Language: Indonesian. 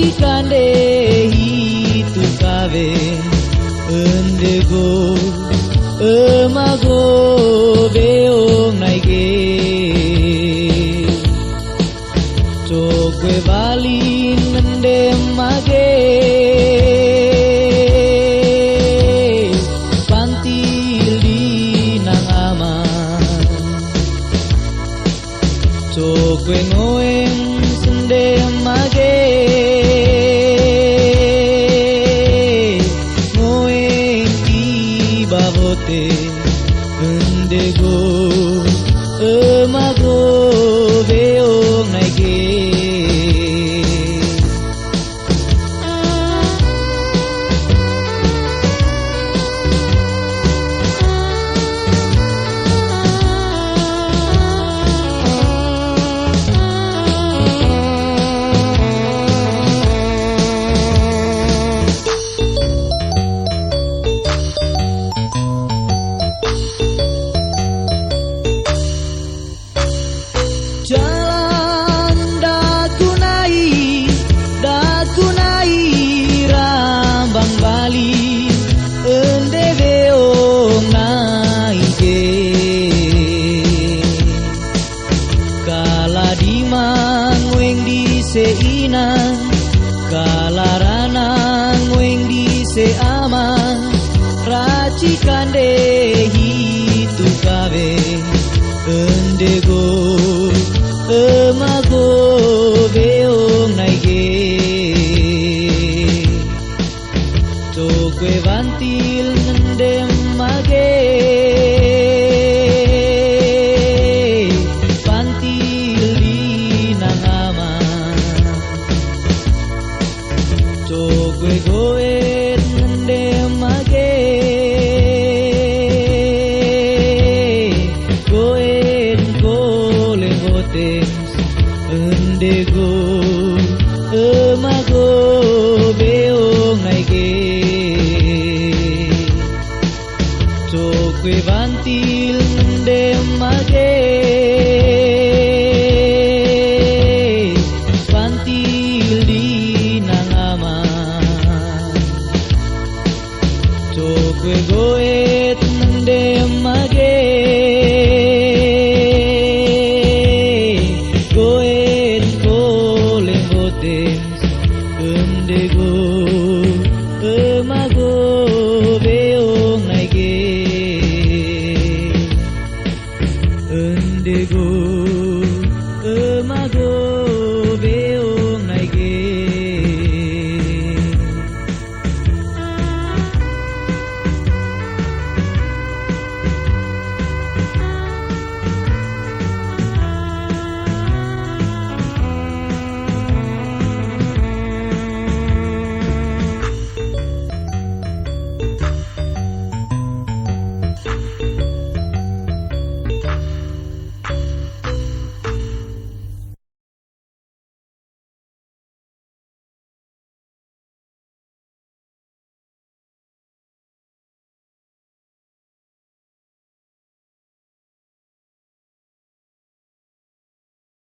racikan deh itu kawin endego emago beong naike cokwe balin nendem mage pantil di nang aman cokwe ngoeng sendem mage ngoeng di babote endego emago beong naike jalan daku nai rambang bali ende beong naike kala dimang weng di seinang kala ranang weng di seamang racikan deh itu kawe endego emago beong naike cokwe bantil nendem mage pantil di nang aman cokwe goet nendem mage goet goleng goteng endego emago beong naike cokwe bantil nendem mage pantil di nang aman cokwe goet nendem mage goet goleng goteng endego